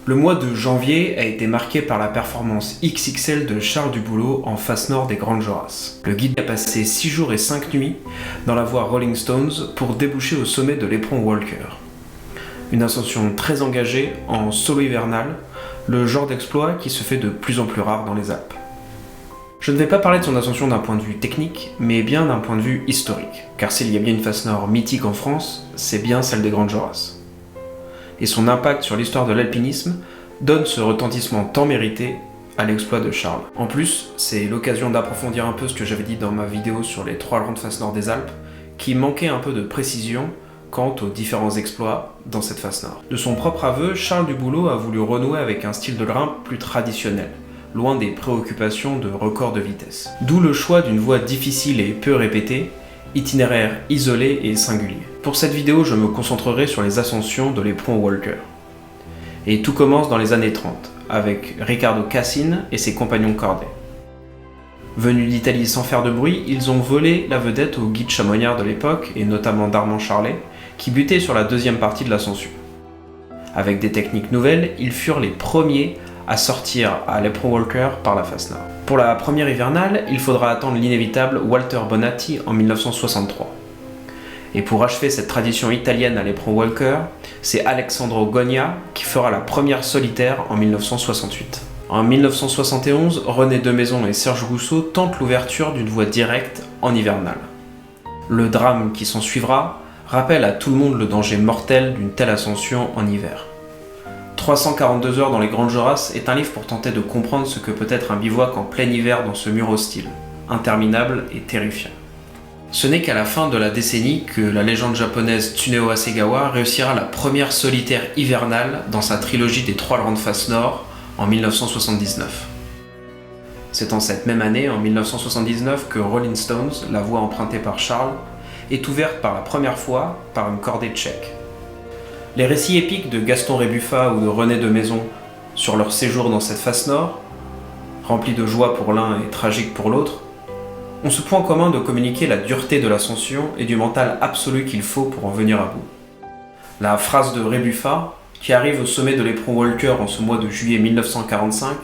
Le mois de janvier a été marqué par la performance XXL de Charles Duboulot en face nord des Grandes Jorasses. Le guide a passé 6 jours et 5 nuits dans la voie Rolling Stones pour déboucher au sommet de l'éperon Walker. Une ascension très engagée en solo hivernal, le genre d'exploit qui se fait de plus en plus rare dans les Alpes. Je ne vais pas parler de son ascension d'un point de vue technique, mais bien d'un point de vue historique, car s'il y a bien une face nord mythique en France, c'est bien celle des Grandes Jorasses. Et son impact sur l'histoire de l'alpinisme donne ce retentissement tant mérité à l'exploit de Charles. En plus, c'est l'occasion d'approfondir un peu ce que j'avais dit dans ma vidéo sur les 3 grandes faces nord des Alpes, qui manquait un peu de précision quant aux différents exploits dans cette face nord. De son propre aveu, Charles Duboulot a voulu renouer avec un style de grimpe plus traditionnel, loin des préoccupations de record de vitesse. D'où le choix d'une voie difficile et peu répétée, itinéraire isolé et singulier. Pour cette vidéo, je me concentrerai sur les ascensions de l'éperon Walker. Et tout commence dans les années 30, avec Riccardo Cassin et ses compagnons cordés. Venus d'Italie sans faire de bruit, ils ont volé la vedette aux guides chamoniards de l'époque, et notamment d'Armand Charlet, qui butait sur la deuxième partie de l'ascension. Avec des techniques nouvelles, ils furent les premiers à sortir à l'éperon Walker par la face nord. Pour la première hivernale, il faudra attendre l'inévitable Walter Bonatti en 1963. Et pour achever cette tradition italienne à l'éperon Walker, c'est Alessandro Gogna qui fera la première solitaire en 1968. En 1971, René Demaison et Serge Rousseau tentent l'ouverture d'une voie directe en hivernale. Le drame qui s'en suivra rappelle à tout le monde le danger mortel d'une telle ascension en hiver. 342 heures dans les Grandes Jorasses est un livre pour tenter de comprendre ce que peut être un bivouac en plein hiver dans ce mur hostile, interminable et terrifiant. Ce n'est qu'à la fin de la décennie que la légende japonaise Tsuneo Hasegawa réussira la première solitaire hivernale dans sa trilogie des 3 grandes faces nord en 1979. C'est en cette même année, en 1979, que Rolling Stones, la voie empruntée par Charles, est ouverte par la première fois par une cordée tchèque. Les récits épiques de Gaston Rébuffat ou de René Demaison sur leur séjour dans cette face nord, remplis de joie pour l'un et tragique pour l'autre, ont ce point commun de communiquer la dureté de l'ascension et du mental absolu qu'il faut pour en venir à bout. La phrase de Rébuffat, qui arrive au sommet de l'éperon Walker en ce mois de juillet 1945,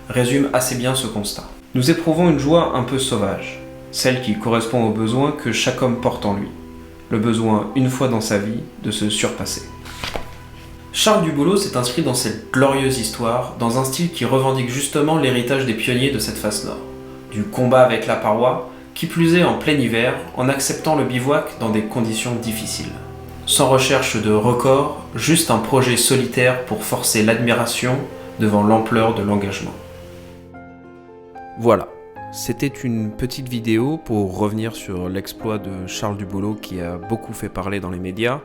résume assez bien ce constat. Nous éprouvons une joie un peu sauvage, celle qui correspond au besoin que chaque homme porte en lui, le besoin, une fois dans sa vie, de se surpasser. Charles Duboulot s'est inscrit dans cette glorieuse histoire dans un style qui revendique justement l'héritage des pionniers de cette face nord, du combat avec la paroi, qui plus est en plein hiver, en acceptant le bivouac dans des conditions difficiles. Sans recherche de record, juste un projet solitaire pour forcer l'admiration devant l'ampleur de l'engagement. Voilà, c'était une petite vidéo pour revenir sur l'exploit de Charles Duboulot qui a beaucoup fait parler dans les médias,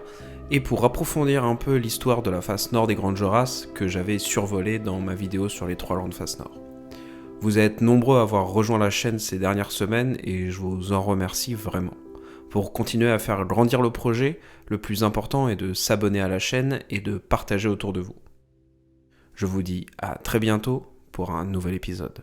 et pour approfondir un peu l'histoire de la face nord des Grandes Jorasses que j'avais survolée dans ma vidéo sur les 3 grandes faces nord. Vous êtes nombreux à avoir rejoint la chaîne ces dernières semaines et je vous en remercie vraiment. Pour continuer à faire grandir le projet, le plus important est de s'abonner à la chaîne et de partager autour de vous. Je vous dis à très bientôt pour un nouvel épisode.